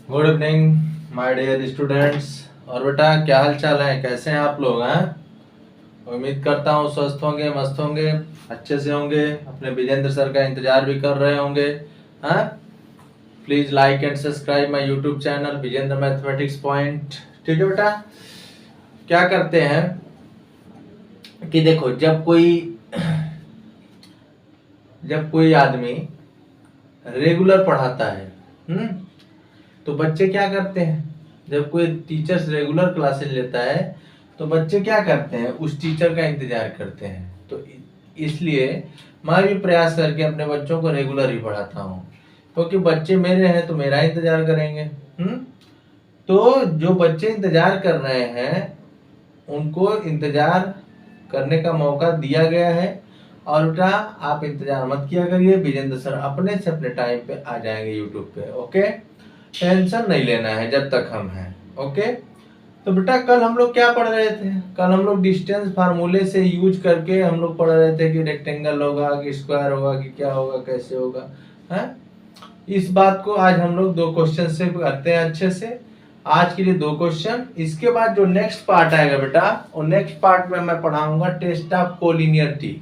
Good evening my dear students. और बेटा क्या हाल चाल है, कैसे हैं आप लोग? हैं, उम्मीद करता हूँ स्वस्थ होंगे, मस्त होंगे, अच्छे से होंगे, अपने विजेंद्र सर का इंतजार भी कर रहे होंगे। हैं, please like and subscribe my YouTube channel Vijendra mathematics point. ठीक है बेटा, क्या करते हैं कि देखो, जब कोई आदमी रेगुलर पढ़ाता है, तो बच्चे क्या करते हैं? जब कोई टीचर्स रेगुलर क्लासेस लेता है तो बच्चे क्या करते हैं? उस टीचर का इंतजार करते हैं। तो इसलिए मैं भी प्रयास करके अपने बच्चों को रेगुलर ही पढ़ाता हूँ, क्योंकि बच्चे मेरे हैं तो मेरा इंतजार करेंगे। तो जो बच्चे इंतजार कर रहे हैं उनको इंतजार करने का मौका दिया गया है। और बेटा आप इंतजार मत किया करिए, विजेंद्र सर अपने से अपने टाइम पे आ जाएंगे यूट्यूब पे। ओके, टेंशन नहीं लेना है जब तक हम हैं। ओके, तो बेटा कल हम लोग क्या पढ़ रहे थे? कल हम लोग डिस्टेंस फार्मूले से यूज करके हम लोग पढ़ रहे थे कि रेक्टेंगल होगा कि स्क्वायर होगा कि क्या होगा, कैसे होगा। है, इस बात को आज हम लोग दो क्वेश्चन से करते हैं अच्छे से। आज के लिए दो क्वेश्चन, इसके बाद जो नेक्स्ट पार्ट आएगा बेटा, वो नेक्स्ट पार्ट में मैं पढ़ाऊंगा टेस्ट ऑफ कोलिनियरिटी।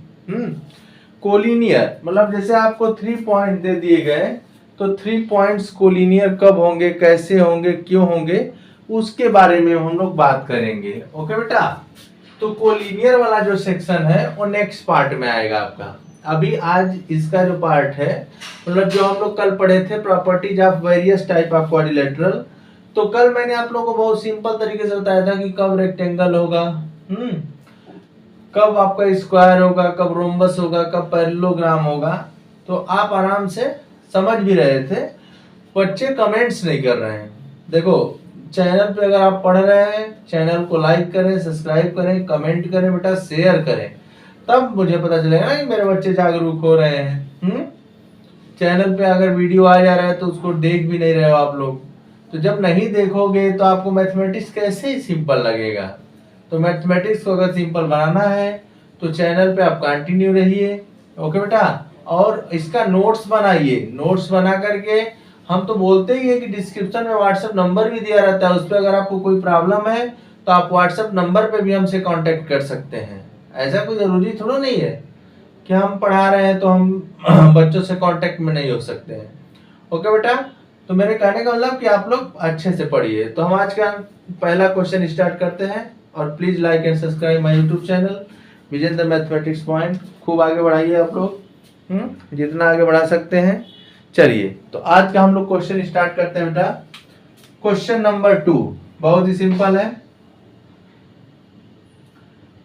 कोलिनियर मतलब जैसे आपको 3 पॉइंट दे दिए गए, तो 3 पॉइंट्स कोलिनियर कब होंगे, कैसे होंगे, क्यों होंगे, उसके बारे में हम लोग बात करेंगे। ओके बेटा, तो कोलिनियर वाला जो सेक्शन है वो नेक्स्ट पार्ट में आएगा आपका। अभी आज इसका जो पार्ट है, मतलब जो हम लोग कल पढ़े थे properties of various type of quadrilateral, तो कल मैंने आप लोगों को बहुत सिंपल तरीके से बताया था कि कब रेक्टेंगल होगा, कब आपका स्क्वायर होगा, कब रोम्बस होगा, कब पैरेललोग्राम होगा। तो आप आराम से समझ भी रहे थे, बच्चे कमेंट्स नहीं कर रहे हैं। देखो, चैनल पे अगर आप पढ़ रहे हैं, चैनल को लाइक करें, सब्सक्राइब करें, कमेंट करें बेटा, शेयर करें, तब मुझे पता चलेगा ना कि मेरे बच्चे जागरूक हो रहे हैं। चैनल पे अगर वीडियो आ जा रहा है तो उसको देख भी नहीं रहे हो आप लोग, तो जब नहीं देखोगे तो आपको मैथमेटिक्स कैसे सिंपल लगेगा। तो मैथमेटिक्स को अगर सिंपल बनाना है तो चैनल पे आप कंटिन्यू रहिए। ओके बेटा, और इसका नोट्स बनाइए। नोट्स बना करके, हम तो बोलते ही है कि डिस्क्रिप्शन में व्हाट्सएप नंबर भी दिया रहता है, उस पर अगर आपको कोई प्रॉब्लम है तो आप व्हाट्सएप नंबर पे भी हमसे कांटेक्ट कर सकते हैं। ऐसा कोई जरूरी थोड़ा नहीं है कि हम पढ़ा रहे हैं तो हम बच्चों से कांटेक्ट में नहीं हो सकते हैं। ओके बेटा, तो मेरे कहने का मतलब कि आप लोग अच्छे से पढ़िए। तो हम आज का पहला क्वेश्चन स्टार्ट करते हैं, और please like and subscribe my YouTube channel Vijendra mathematics point. खूब आगे बढ़ाइए आप लोग, जितना आगे बढ़ा सकते हैं। चलिए, तो आज का हम लोग क्वेश्चन स्टार्ट करते हैं बेटा। क्वेश्चन नंबर 2 बहुत ही सिंपल है।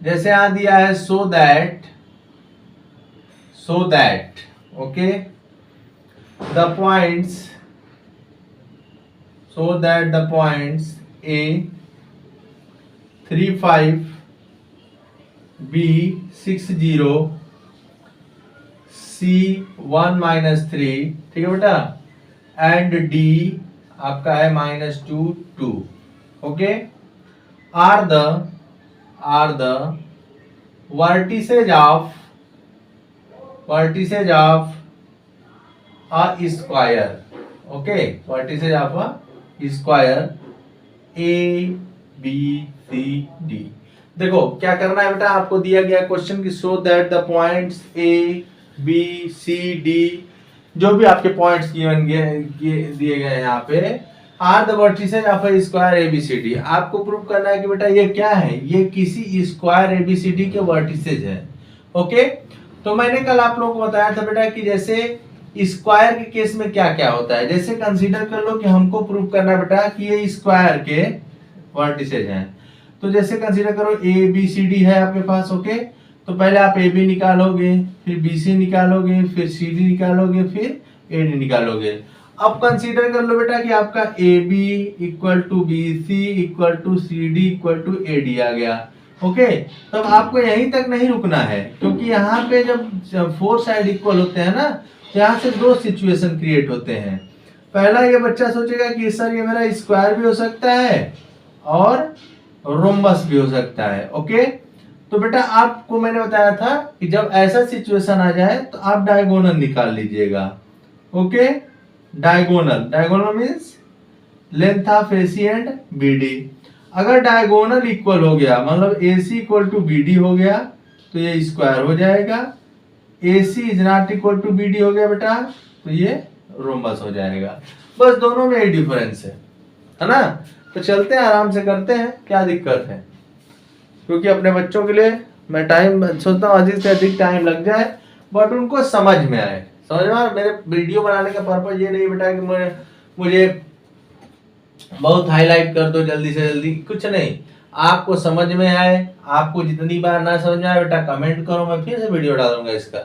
जैसे यहां दिया है so that okay the points, so that the points A 3 5, B 6 0, C 1 -3, ठीक है बेटा, एंड D आपका है -2 2। Okay, are the vertices of a square. Okay, vertices of a square A B C D. देखो क्या करना है बेटा, आपको दिया गया क्वेश्चन की so that the points A B C D, जो भी आपके पॉइंट्स दिए गए हैं यहाँ पे, are the vertices of a square A B C D. आपको प्रूव करना है कि बेटा ये क्या है, ये किसी square A B C D के वर्टिसेज है। ओके, तो मैंने कल आप लोगों को बताया था बेटा कि जैसे स्क्वायर के केस में क्या क्या होता है। जैसे कंसीडर कर लो कि हमको प्रूव करना है बेटा कि ये स्क्वायर के वर्टिसेज हैं। तो जैसे कंसीडर करो ए बी सी डी है आपके पास। ओके, तो पहले आप ए बी निकालोगे, फिर बी सी निकालोगे, फिर सी डी निकालोगे, फिर ए डी निकालोगे। अब कंसीडर कर लो बेटा कि आपका A B equal to B C equal to C D equal to A D आ गया। ओके, तब आपको यहीं तक नहीं रुकना है, क्योंकि यहाँ पे जब 4 साइड इक्वल होते हैं ना, यहाँ से दो सिचुएशन क्रिएट होते हैं। पहला, ये बच्चा सोचेगा कि सर ये मेरा स्क्वायर भी हो सकता है और रोम्बस भी हो सकता है। ओके, तो बेटा आपको मैंने बताया था कि जब ऐसा सिचुएशन आ जाए तो आप डायगोनल निकाल लीजिएगा। Okay, diagonal means length of AC and BD। अगर डायगोनल इक्वल हो गया, मतलब AC इक्वल टू BD हो गया तो ये स्क्वायर हो जाएगा। AC is not equal to BD हो गया बेटा तो ये रोम्बस हो जाएगा। बस दोनों में ही डिफरेंस है ना। तो चलते हैं, आराम से करते हैं, क्या दिक्कत है, क्योंकि अपने बच्चों के लिए मैं टाइम सोचता हूँ अधिक से अधिक टाइम लग जाए बट उनको समझ में आए। समझ में, मेरे वीडियो बनाने का पर्पज ये नहीं बेटा कि मुझे बहुत हाईलाइट कर दो जल्दी से जल्दी, कुछ नहीं, आपको समझ में आए। आपको जितनी बार ना समझ में आए बेटा कमेंट करो, मैं फिर से वीडियो डालूंगा इसका।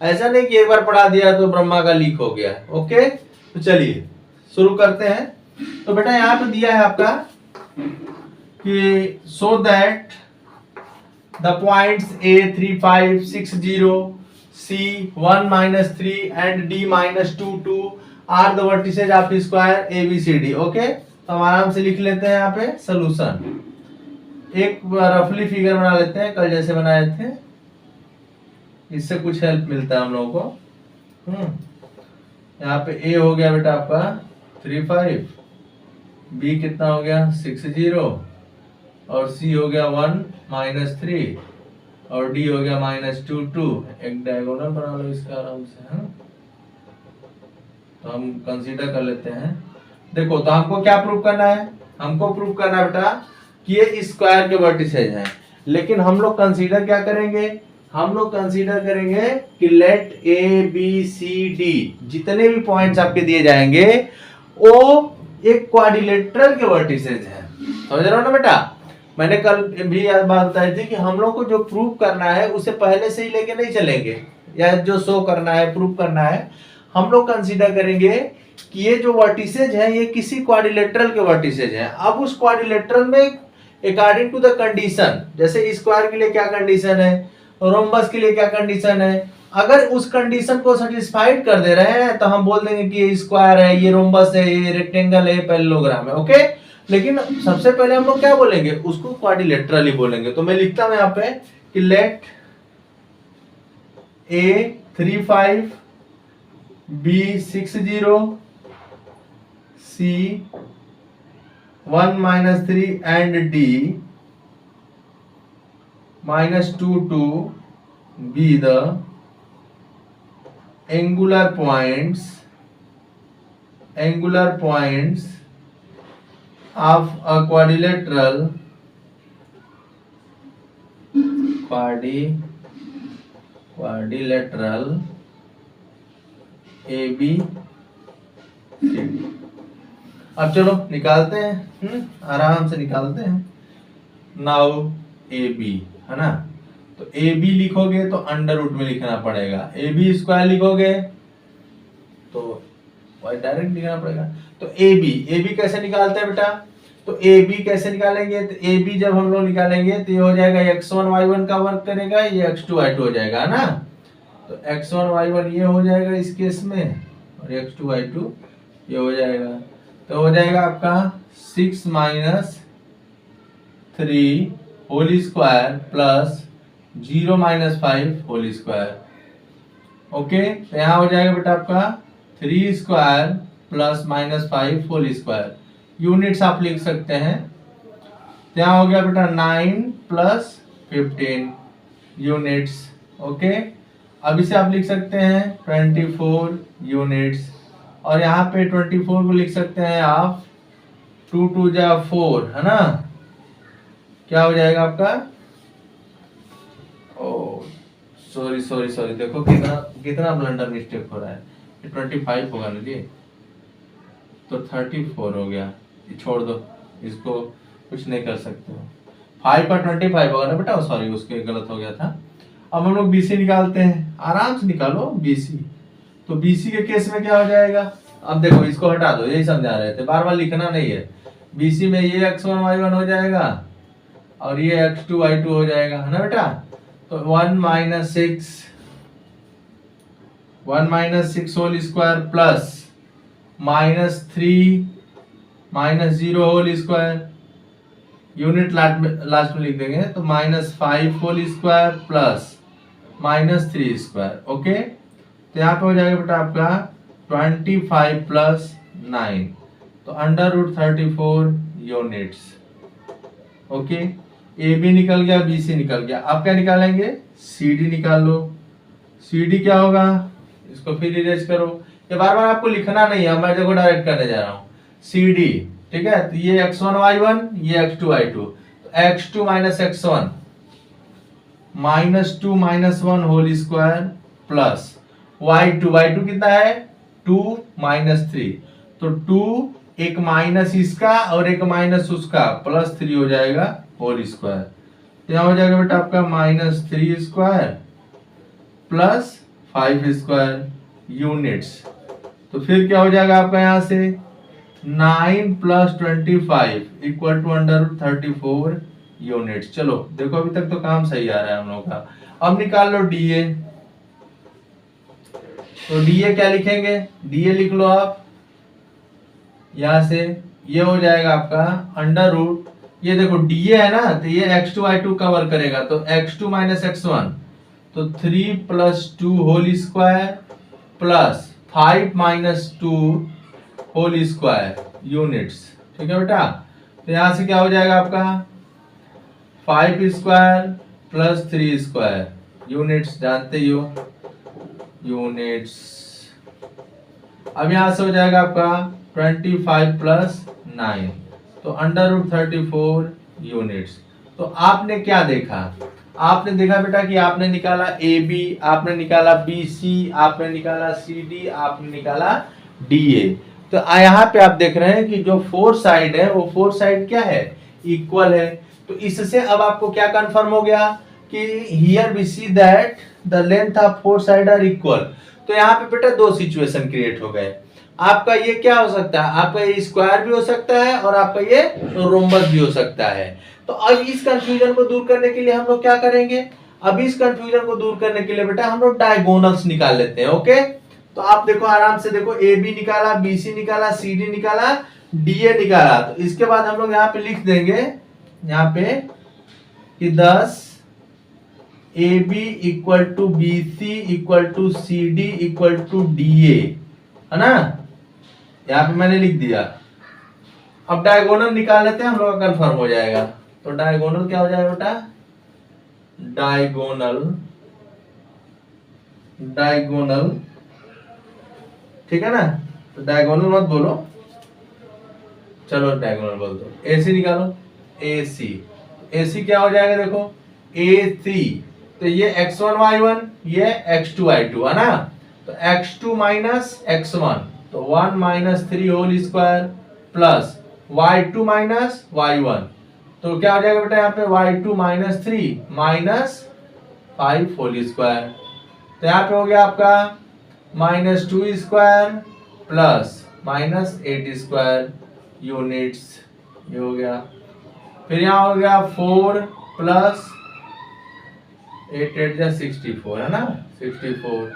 ऐसा नहीं कि एक बार पढ़ा दिया तो ब्रह्मा का लीक हो गया। ओके, तो चलिए शुरू करते हैं। तो बेटा यहाँ पे दिया है आपका कि सो that the points A 3 5 6 0 C 1 - 3 and D - 2 2 are the vertices of square ABCD। Okay, तो हम आराम से लिख लेते हैं यहाँ पे सोल्यूशन। एक रफली फिगर बना लेते हैं, कल जैसे बनाए थे, इससे कुछ हेल्प मिलता है हम लोगों को। यहाँ पे A हो गया बेटा आपका 3 5, B कितना हो गया 6 0 और C हो गया 1 - 3 और D हो गया -2 2। एक डायगोनल बना लो इसका आराम से। तो हम कंसीडर कर लेते हैं। देखो, तो हमको क्या प्रूव करना है, हमको प्रूव करना है बेटा कि ये स्क्वायर के वर्टिसेज हैं। लेकिन हम लोग कंसीडर क्या करेंगे, हम लोग कंसीडर करेंगे कि लेट ABCD जितने भी पॉइंट्स आपके दिए जाएंगे वो एक क्वाड्रिलेटरल के वर्टिसेज हैं। समझ रहे हो ना बेटा। मैंने कल भी याद बात बताई थी कि हम लोग को जो प्रूव करना है उसे पहले से ही लेके नहीं चलेंगे, या जो शो करना है प्रूव करना है, हम लोग कंसीडर करेंगे कि ये जो वर्टिसेज है ये किसी क्वाड्रिलेटरल के वर्टिसेज हैं। अब उस क्वाड्रिलेटरल में अकॉर्डिंग टू द कंडीशन, जैसे स्क्वायर के लिए क्या कंडीशन है, रोम्बस के लिए क्या कंडीशन है, अगर उस कंडीशन को सेटिस्फाइड कर दे रहे हैं तो हम बोल देंगे कि ये स्क्वायर है, ये रोम्बस है, ये रेक्टेंगल है, ये पैरेललोग्राम है। ओके, लेकिन सबसे पहले हम लोग क्या बोलेंगे, उसको क्वाड्रिलेटरल ही बोलेंगे। तो मैं लिखता हूं यहाँ पे कि late A 3 5 B 6 0 C 1 - 3 and D -2 2 be the angular points of a quadrilateral ABCD। अब चलो निकालते हैं, आराम से निकालते हैं। नाउ AB है ना, तो AB लिखोगे तो अंडर रूट में लिखना पड़ेगा, AB स्क्वायर लिखोगे तो डायरेक्ट लिखना पड़ेगा। तो AB कैसे निकालते हैं बेटा, तो AB कैसे निकालेंगे, तो AB जब हम लोग निकालेंगे तो ये हो जाएगा x1 y1 का वर्क करेगा, ये x2 y2 हो जाएगा ना। तो x1 y1 ये हो जाएगा इस केस में और x2 y2 ये हो जाएगा। तो हो जाएगा आपका 6 - 3 whole square plus 0 - 5 whole square. Okay, तो यहाँ हो जाएगा बेटा आपका 3 square plus -5 whole square. Units आप लिख सकते हैं, तो यहाँ हो गया बेटा 9 + 15 यूनिट्स। ओके, अब इसे आप लिख सकते हैं 24 यूनिट्स, और यहाँ पे 24 को लिख सकते हैं आप 2 2 जा 4 है ना। क्या हो जाएगा आपका, ओ सॉरी देखो कितना ब्लंडर मिस्टेक हो रहा है। ये 25 होगा ना जी, तो 34 हो गया, ये छोड़ दो, इसको कुछ नहीं कर सकते हो। 5 पर 25 होगा ना बेटा, सॉरी उसके गलत हो गया था। अब हम लोग BC निकालते हैं, आराम से निकालो BC। तो BC के केस में क्या हो जाएगा, अब देखो इसको हटा दो, यही समझा रहे थे, बार बार लिखना नहीं है। BC में ये x1 y1 हो जाएगा और ये x2 y2 हो जाएगा, है ना बेटा। तो 1 - 6 whole square plus -3 - 0 whole square, unit last में लिख देंगे, तो -5 whole square plus -3 square. Okay, तो यहाँ पे हो जाएगा बेटा आपका 25 + 9, तो √34 यूनिट्स। ओके, ए बी निकल गया, बी सी निकल गया। आप क्या निकालेंगे? सी डी निकाल लो। सी डी क्या होगा? इसको फिर इरेज करो। ये बार बार आपको लिखना नहीं है, मैं देखो डायरेक्ट करने जा रहा हूँ। सी डी, ठीक है, तो ये x1 y1, ये x2 y2, तो x2 minus x1 -2 -1 whole square plus y2 कितना है? 2 -3, तो 2 एक माइनस इसका और एक माइनस उसका, +3 हो जाएगा होल स्क्वायर। तो यहाँ हो जाएगा बेटा आपका -3 स्क्वायर प्लस 5 स्क्वायर यूनिट्स। तो फिर क्या हो जाएगा आपका यहाँ से? 9 + 25 = √34 यूनिट्स। चलो देखो अभी तक तो काम सही आ रहा है हम लोग का। अब निकाल लो डीए। तो डीए क्या लिखेंगे? डीए लिख लो आप यहां से। ये हो जाएगा आपका √ ये देखो डीए है ना, तो ये x2 y2 कवर करेगा, तो x2 - x1, तो 3 + 2 whole square plus 5 - 2 whole square units. ठीक है बेटा, तो यहां से क्या हो जाएगा आपका? 5 स्क्वायर प्लस 3 स्क्वायर यूनिट्स, जानते ही हो यूनिट्स। अब यहां से हो जाएगा आपका 25 + 9, तो √34 यूनिट्स। तो आपने क्या देखा? आपने देखा बेटा कि आपने निकाला ए बी, आपने निकाला बी सी, आपने निकाला सी डी, आपने निकाला डी ए। तो यहाँ पे आप देख रहे हैं कि जो 4 साइड है वो 4 साइड क्या है? इक्वल है। तो इससे अब आपको क्या कंफर्म हो गया कि here we see that the length of 4 side are equal. तो यहाँ पे बेटा दो सिचुएशन क्रिएट हो गए। आपका ये क्या हो सकता है? आपका ये स्क्वायर भी हो सकता है और आपका ये रोम्बस भी हो सकता है। तो अब इस कंफ्यूजन को दूर करने के लिए हम लोग क्या करेंगे? अब इस कंफ्यूजन को दूर करने के लिए बेटा हम लोग डायगोनल्स निकाल लेते हैं। ओके, तो आप देखो आराम से देखो, ए बी निकाला, बी सी निकाला, सी डी निकाला, डी ए निकाला। तो इसके बाद हम लोग यहाँ पे लिख देंगे यहाँ पे कि 10 A B = B C = C D = D A, है ना? यहाँ पे मैंने लिख दिया। अब डायगोनल निकाल लेते हैं, हम लोग का कंफर्म हो जाएगा। तो डायगोनल क्या हो जाएगा बेटा? डायगोनल, ठीक है ना? तो डायगोनल मत बोलो, चलो डायगोनल बोल दो। एसी निकालो, एसी। एसी क्या हो जाएगा? देखो एसी, तो ये x1 y1, ये x2 y2, है ना? तो x2 - x1, तो 1 - 3 whole square plus y2 - y1, तो क्या हो जाएगा बेटा यहाँ पे? y2 - 3 - 5 whole square. तो यहाँ पे हो गया आपका -2 स्क्वायर प्लस -8 स्क्वायर यूनिट्स। ये हो गया। फिर यहाँ हो गया 4 + 8 8 64, है ना? 64।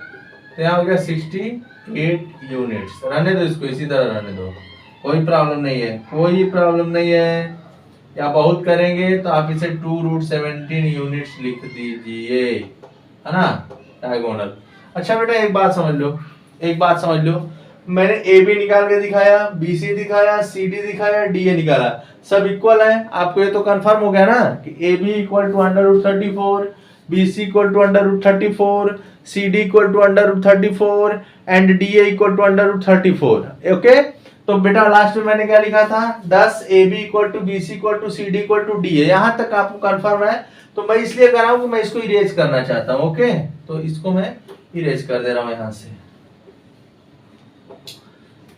तो यहाँ हो गया 68 यूनिट्स। रहने दो इसको, इसी तरह रहने दो, कोई प्रॉब्लम नहीं है, कोई प्रॉब्लम नहीं है। या बहुत करेंगे तो आप इसे 2√17 यूनिट्स लिख दीजिए, है ना? डायगोनल। अच्छा बेटा एक बात समझ लो, एक बात समझ लो, मैंने ए बी निकाल के दिखाया, बी सी दिखाया, सी डी दिखाया, डी ए निकाला, सब इक्वल है। आपको ये तो कंफर्म हो गया ना कि A B = √34, B C = √34, C D = √34 and D A = √34। Okay, तो बेटा लास्ट में मैंने क्या लिखा था? 10 A B = B C = C D = D A. यहां तक आपको कंफर्म है? तो मैं इसलिए कर रहा हूं कि मैं इसको इरेज करना चाहता हूं। ओके, तो इसको मैं इरेज कर दे रहा हूं यहां से।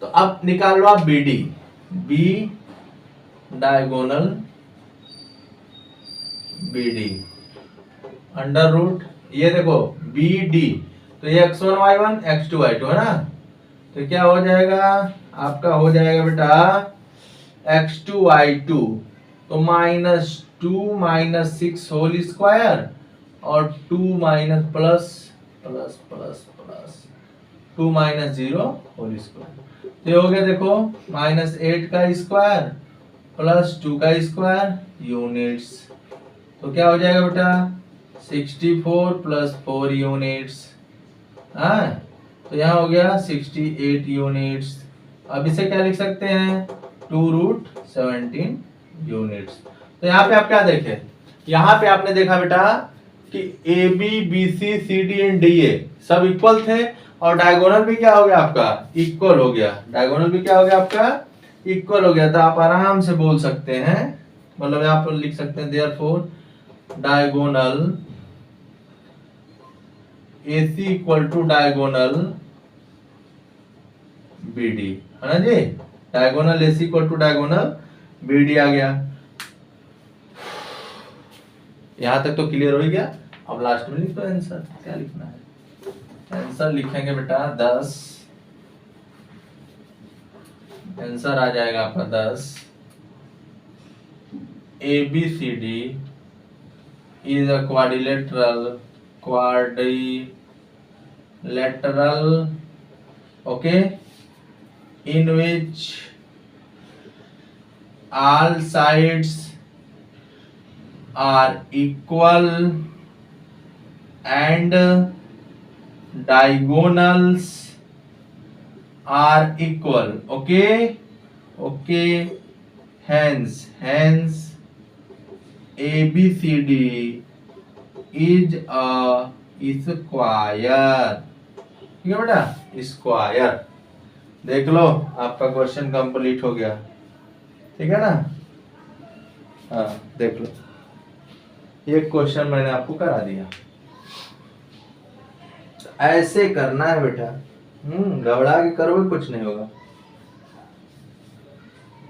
तो अब निकाल लो आप B D, B diagonal B D √ ये देखो बी डी, तो ये x1 y1 x2 y2, है ना? तो क्या हो जाएगा आपका? हो जाएगा बेटा x2 y2, तो -2 - 6 होल स्क्वायर और 2 plus plus plus plus 2 - 0 whole square. तो हो गया देखो -8 का स्क्वायर प्लस 2 का स्क्वायर यूनिट्स। तो क्या हो जाएगा बेटा? 64 + 4 यूनिट्स। हाँ, तो यहाँ हो गया 68 यूनिट्स। अब इसे क्या लिख सकते हैं 2√17 यूनिट्स। तो यहाँ पे आप क्या देखे, यहाँ पे आपने देखा बेटा कि A B B C C D and D A सब इक्वल थे और डायगोनल भी क्या हो गया आपका इक्वल हो गया, डायगोनल भी क्या हो गया आपका इक्वल हो गया। तो आप आराम से बोल सकते हैं, मतलब यहाँ पर लिख सकते हैं therefore diagonal AC equal to diagonal BD, है ना जी। Diagonal AC equal to diagonal BD आ गया। यहां तक तो क्लियर हो ही गया। अब लास्ट में लिख दो आंसर, क्या लिखना है। आंसर लिखेंगे बेटा 10, आंसर आ जाएगा आपका 10। ABCD is a quadrilateral, okay, in which all sides are equal and diagonals are equal, okay, okay, hence ABCD is a square, ठीक है बेटा, स्क्वायर। देख लो आपका क्वेश्चन कंप्लीट हो गया, ठीक है ना। हाँ देख लो, ये क्वेश्चन मैंने आपको करा दिया। ऐसे करना है बेटा, घबरा के करोगे कुछ नहीं होगा,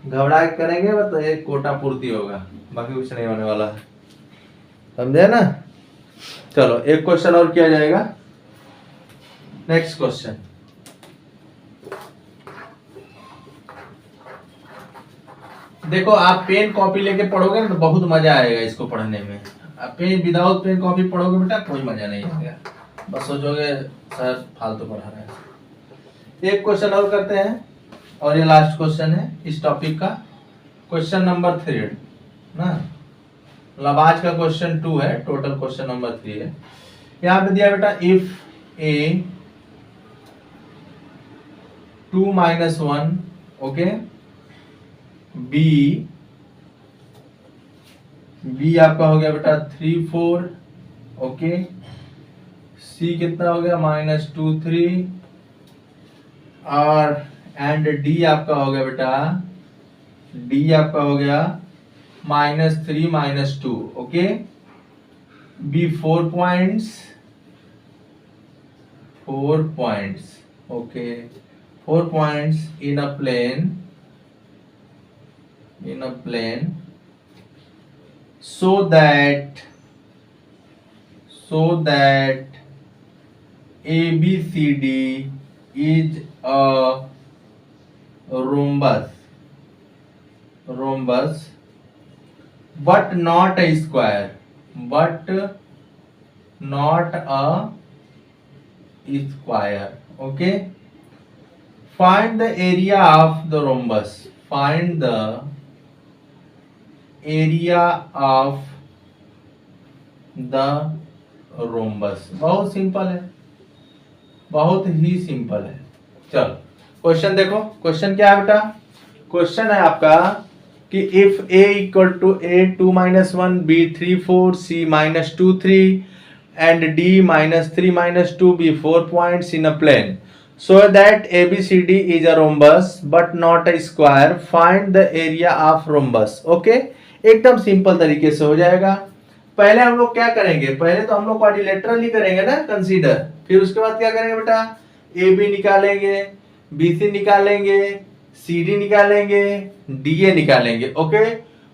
घबरा के करेंगे तो एक कोटा पूर्ति होगा, बाकी कुछ नहीं होने वाला है, समझे ना। चलो एक क्वेश्चन और किया जाएगा। नेक्स्ट क्वेश्चन, देखो आप पेन कॉपी लेके पढ़ोगे ना तो बहुत मजा आएगा इसको पढ़ने में। आप पेन विदाउट पेन कॉपी पढ़ोगे बेटा कोई मजा नहीं आएगा, बस सोचोगे सर फालतू पढ़ा रहा है। एक क्वेश्चन और करते हैं और ये लास्ट क्वेश्चन है इस टॉपिक का, क्वेश्चन नंबर 3 ना, मतलब आज का क्वेश्चन 2 है, टोटल क्वेश्चन नंबर 3 है। यहाँ पे दिया बेटा इफ A 2 - 1, ओके, B आपका हो गया बेटा 3 4, ओके, C कितना हो गया -2 3, और एंड D आपका हो गया बेटा, D आपका हो गया -3 -2, okay. B 4 points, okay, 4 points in a plane so that ABCD is a rhombus but not a square, okay. Find the area of the rhombus, find the area of the rhombus। बहुत simple है, बहुत ही simple है। चलो question देखो, question क्या है बेटा, question है आपका कि if A equal to A 2 - 1, B 3 4, C -2 3 and D -3 2 be 4 points in a plane so that ABCD is a rhombus but not a square, find the area of rhombus, okay। एकदम simple तरीके से हो जाएगा। पहले हम लोग क्या करेंगे, पहले तो हम लोग क्वाड्रिलेटरल ही करेंगे ना कंसीडर, फिर उसके बाद क्या करेंगे बेटा AB निकालेंगे, BC निकालेंगे, CD निकालेंगे, DA निकालेंगे, ओके।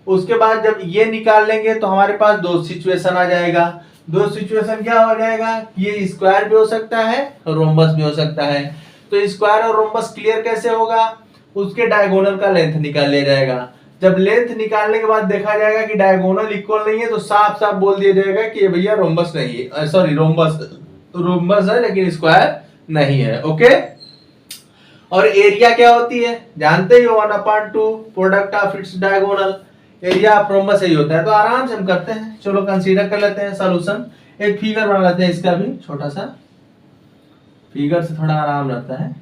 उसके बाद जब ये निकाल लेंगे तो हमारे पास दो सिचुएशन आ जाएगा। दो सिचुएशन क्या हो जाएगा, ये स्क्वायर भी हो सकता है रोम्बस भी हो सकता है। तो स्क्वायर और रोम्बस क्लियर कैसे होगा, उसके डायगोनल का लेंथ निकाल लिया जाएगा। जब लेंथ निकालने के बाद देखा जाएगा कि डायगोनल इक्वल नहीं है तो साफ साफ बोल दिया जाएगा कि ये भैया रोम्बस नहीं है, सॉरी रोम्बस है लेकिन स्क्वायर नहीं है, ओके। और एरिया क्या होती है जानते ही हो, 1/2 product of its diagonal, area of rhombus यही होता है। तो आराम से हम करते हैं, चलो कंसीडर कर लेते हैं सॉल्यूशन। एक फिगर बना लेते हैं, इसका भी छोटा सा फिगर से थोड़ा आराम रहता है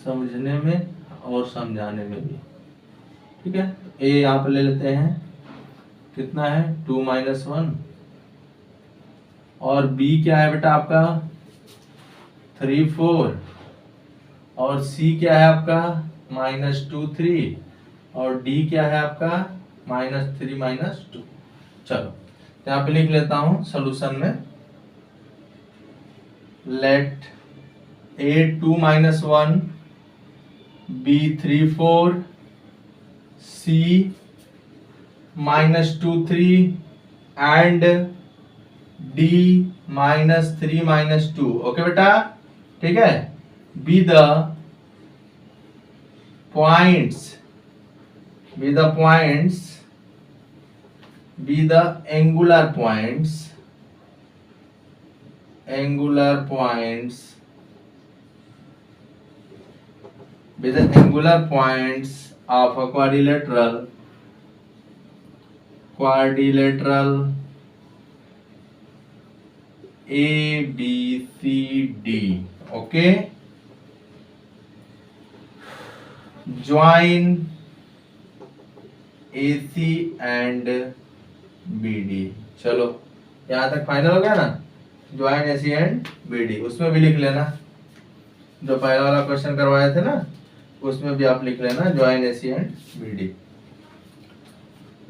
समझने में और समझाने में भी। ठीक है, ए यहाँ पे ले लेते हैं, कितना है 2 - 1, और बी क्या है बेटा आपका 3 4, और सी क्या है आपका -2 3, और डी क्या है आपका -3 -2। चलो यहाँ पे लिख लेता हूं सॉल्यूशन में, let A 2 - 1, B 3 4, C -2 3 and D -3 -2। Okay बेटा, ठीक है। Be the points, be the points, be the angular points, angular points, be the angular points of a quadrilateral, quadrilateral A B C D. Okay, join AC and BD। चलो यहाँ तक final हो गया ना, join AC and BD। उसमें भी लिख लेना, जो पहला वाला क्वेश्चन करवाए थे ना उसमें भी आप लिख लेना ज्वाइन AC एंड BD,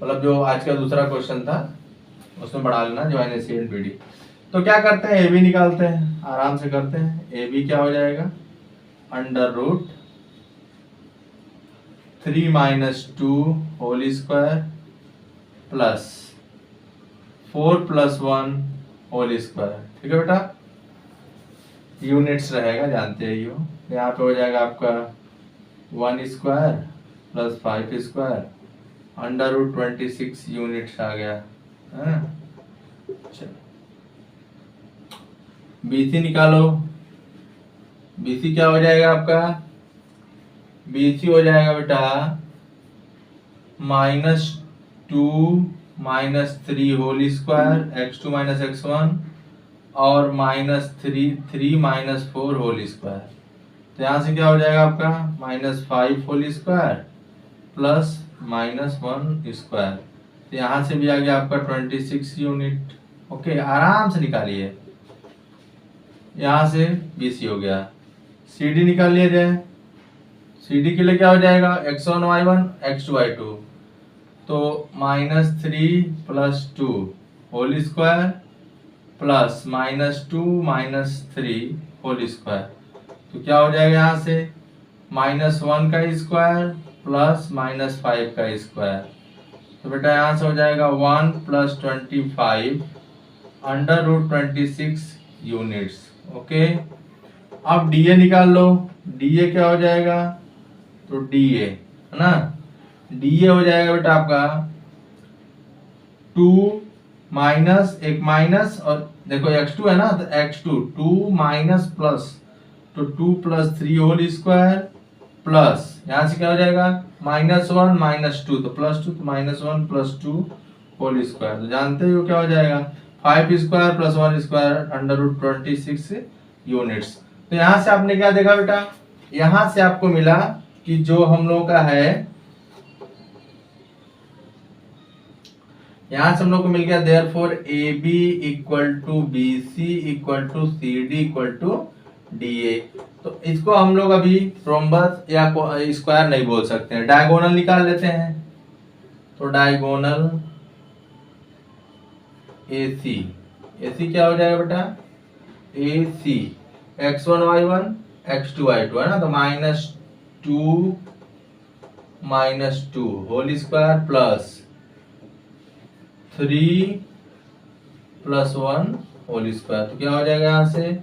मतलब जो आज का दूसरा क्वेश्चन था उसमें बढ़ा लेना ज्वाइन AC एंड BD। तो क्या करते हैं, AB निकालते हैं, आराम से करते हैं। AB क्या हो जाएगा √3 - 2 whole square plus 4 + 1 whole square. ठीक है बेटा, यूनिट्स रहेगा, जानते हैं यो। यहाँ पे हो जाएगा आपका 1 स्क्वायर प्लस 5 स्क्वायर √26 यूनिट्स आ गया। चलो BC निकालो, BC क्या हो जाएगा आपका, BC हो जाएगा बेटा -2 - 3 होल स्क्वायर x2 - x1 और -3 - 4 होल स्क्वायर। तो यहाँ से क्या हो जाएगा आपका -5 होल स्क्वायर प्लस -1 स्क्वायर। तो यहाँ से भी आ गया आपका 26 यूनिट। ओके, आराम से निकालिए। यहाँ से BC हो गया, CD निकाल लिया जाए। CD के लिए क्या हो जाएगा x1 y1 x2 y2, तो -3 + 2 whole square plus -2 - 3 whole square. तो क्या हो जाएगा यहाँ से -1 का स्क्वायर प्लस -5 का स्क्वायर। तो बेटा यहाँ से हो जाएगा 1 + 25 √26 यूनिट्स। ओके, अब DA निकाल लो। DA क्या हो जाएगा, तो DA है ना, DA हो जाएगा बेटा आपका 2 माइनस एक माइनस, और देखो x2 है ना, तो x2 2 माइनस प्लस, तो 2 + 3 होल स्क्वायर प्लस यहाँ से क्या हो जाएगा -1 - 2, तो +2, तो -1 + 2 होल स्क्वायर। तो जानते हो क्या हो जाएगा 5 स्क्वायर प्लस 1 स्क्वायर √26 यूनिट्स। तो यहाँ से आपने क्या देखा बेटा, यहाँ से आपको मिला कि जो हम लोग का है, यहाँ से हम लोग को मिल गया therefore AB = BC = CD = DA। तो इसको हम लोग अभी रोम्बस या स्क्वायर नहीं बोल सकते हैं, डायगोनल निकाल लेते हैं। तो डायगोनल AC क्या हो जाएगा बेटा, AC x1 y1 x2 y2 है ना, तो -2 - 2 whole square plus 3 + 1 whole square. तो क्या हो जाएगा यहाँ से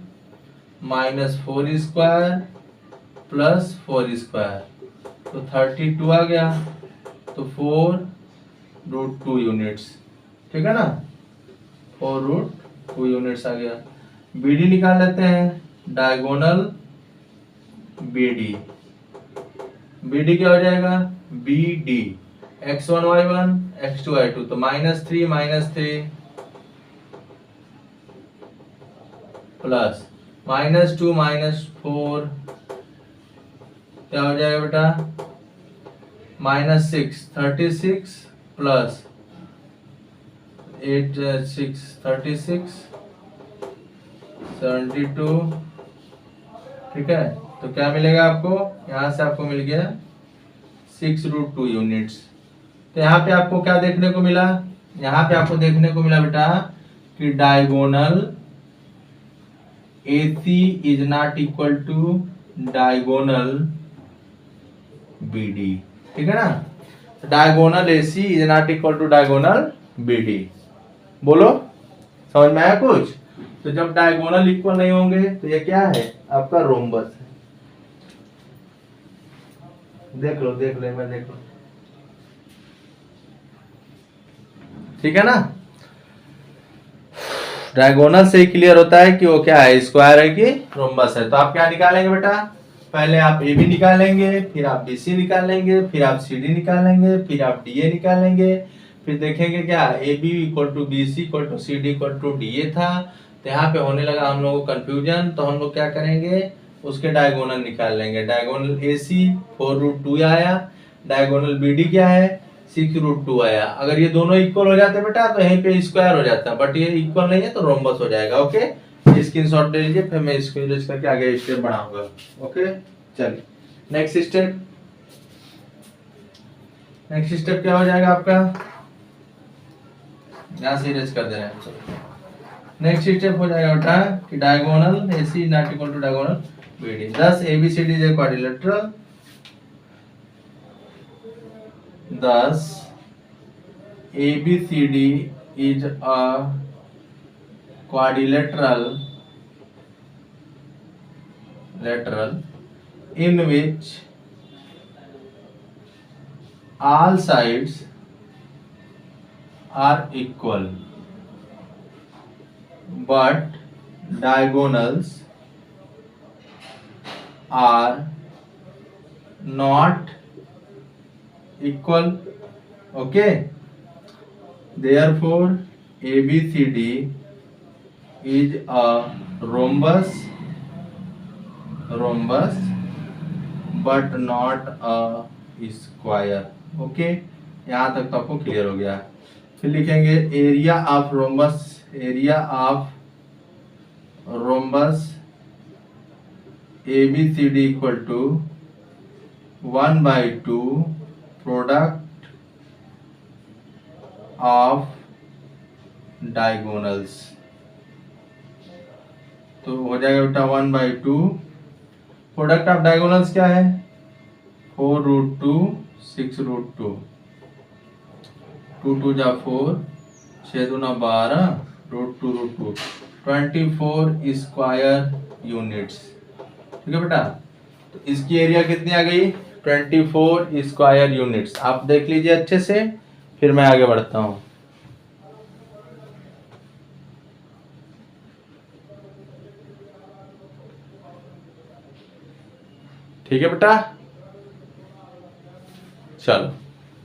-4 स्क्वायर प्लस 4 स्क्वायर, तो 32 आ गया, तो 4√2 यूनिट्स। ठीक है ना, 4√2 यूनिट्स आ गया। BD निकाल लेते हैं, डायगोनल BD क्या हो जाएगा BD x1 y1 x2 y2, तो -3 - 3 प्लस -2 - 4 क्या हो जाएगा बेटा, -6 36 प्लस 8 6 36 72। ठीक है, तो क्या मिलेगा आपको, यहाँ से आपको मिल गया 6√2 यूनिट्स। तो यहाँ पे आपको क्या देखने को मिला, यहाँ पे आपको देखने को मिला बेटा कि diagonal AC is not equal to diagonal BD। ठीक है ना, diagonal AC is not equal to diagonal BD। बोलो समझ में आया कुछ? तो जब डायगोनल इक्वल नहीं होंगे तो ये क्या है, आपका रोम्बस है। देख लो मैं देख लो, ठीक है ना। डायगोनल से ही क्लियर होता है कि वो क्या है, स्क्वायर है कि रोम्बस है। तो आप क्या निकालेंगे बेटा, पहले आप AB निकालेंगे, फिर आप BC निकालेंगे, फिर आप CD निकालेंगे, फिर आप DA निकालेंगे, फिर देखेंगे क्या AB equal to BC equal to CD equal to DA था। तो यहाँ पे होने लगा हम लोगों को कंफ्यूजन, तो हम लोग क्या करेंगे, उसके डायगोनल निकाल लेंगे। डायगोनल AC 4√2 आया, डायगोनल BD क्या है 6√2 आया। अगर ये दोनों इक्वल हो जाते बेटा तो यहीं पे स्क्वायर हो जाता, बट ये इक्वल नहीं है तो रोम्बस हो जाएगा। ओके, स्क्रीनशॉट ले लीजिए, फिर मैं इसको यूज करके आगे स्टेप बढ़ाऊंगा। ओके चलिए, नेक्स्ट स्टेप क्या हो जाएगा आपका, यहाँ से इरेज कर दे रहे हैं। चलो नेक्स्ट स्टेप हो जाएगा बेटा कि diagonal AC not equal to diagonal BD। thus ABCD is a quadrilateral, thus ABCD is a quadrilateral in which all sides are equal but diagonals are not equal. Okay, therefore ABCD is a rhombus but not a square. Okay, यहाँ तक तो आपको clear हो गया। फिर लिखेंगे area of rhombus ABCD equal to 1/2 product of diagonals. तो हो जाएगा बेटा 1/2 प्रोडक्ट ऑफ डायगोनल्स क्या है 4√2 6√2 2 2 जा 4 6 2 12 √2 24 स्क्वायर यूनिट्स। ठीक है बेटा, तो इसकी एरिया कितनी आ गई 24 स्क्वायर यूनिट्स। आप देख लीजिए अच्छे से, फिर मैं आगे बढ़ता हूं। ठीक है बेटा, चलो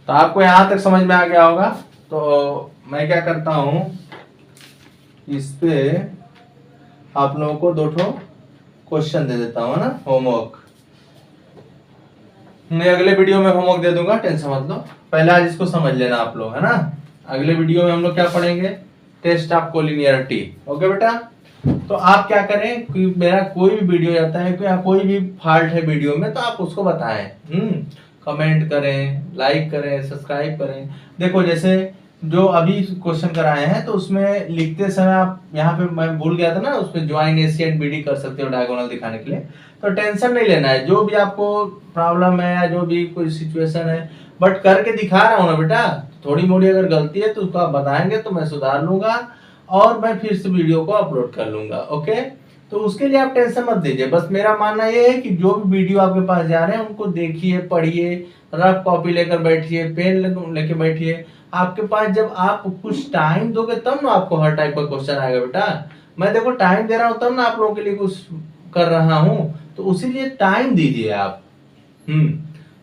तो आपको यहां तक समझ में आ गया होगा। तो मैं क्या करता हूं, इस पे आप लोगों को 2 क्वेश्चन दे देता हूं ना, होमवर्क। मैं अगले वीडियो में होमवर्क दे दूंगा, टेंशन मत लो। पहले आज इसको समझ लेना आप लोग, है ना। अगले वीडियो में हम लोग क्या पढ़ेंगे, टेस्ट ऑफ कोलिनियरिटी। ओके बेटा, तो आप क्या करें कि मेरा कोई भी वीडियो आता है या कोई भी फॉल्ट है वीडियो में तो आप उसको बताएं, कमेंट करें, लाइक करें, सब्सक्राइब करें। देखो जैसे जो अभी क्वेश्चन कराए हैं तो उसमें लिखते समय आप यहाँ पे मैं भूल गया था ना, उसमें ज्वाइन AC एंड BD कर सकते हो डायगोनल दिखाने के लिए। तो टेंशन नहीं लेना है, जो भी आपको प्रॉब्लम है या जो भी कोई सिचुएशन है, बट करके दिखा रहा हूँ ना बेटा। थोड़ी मोड़ी अगर गलती है तो उसको आप बताएंगे तो मैं सुधार लूंगा और मैं फिर से वीडियो को अपलोड कर लूंगा। ओके, तो उसके लिए आप टेंशन मत दीजिए। बस मेरा मानना ये है कि जो भी वीडियो आपके पास जा रहे हैं उनको देखिए, पढ़िए, रफ कॉपी लेकर बैठिए, पेन लेके बैठिए। आपके पास जब आप कुछ टाइम दोगे तब ना आपको हर टाइप का क्वेश्चन आएगा बेटा। मैं देखो टाइम दे रहा हूँ तब ना आप लोगों के लिए कुछ कर रहा हूँ, तो उसी लिए टाइम दीजिए आप।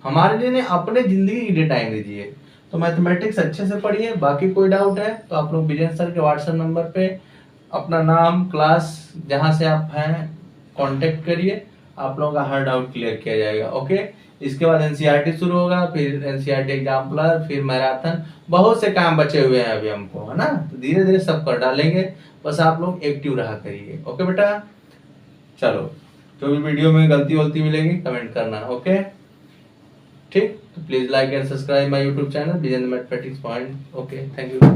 हमारे लिए नहीं, अपने जिंदगी के लिए टाइम दीजिए। तो मैथमेटिक्स अच्छे से पढ़िए। बाकी कोई डाउट है तो आप लोग विजय सर के व्हाट्सएप नंबर पे अपना नाम, क्लास जहां से आप हैं कांटेक्ट करिए आप लोगों का हर डाउट क्लियर किया जाएगा। ओके, इसके बाद एनसीईआरटी शुरू होगा, फिर एनसीईआरटी एग्जाम्पलर, फिर मैराथन, बहुत से काम बचे हुए हैं अभी हमको, है ना। तो धीरे धीरे सब कर डालेंगे, बस आप लोग एक्टिव रहा करिए। ओके बेटा, चलो जो भी वीडियो में गलती वलती मिलेगी कमेंट करना। ओके ठीक, तो please like and subscribe my YouTube channel Vijendra mathematics point. Okay, thank you.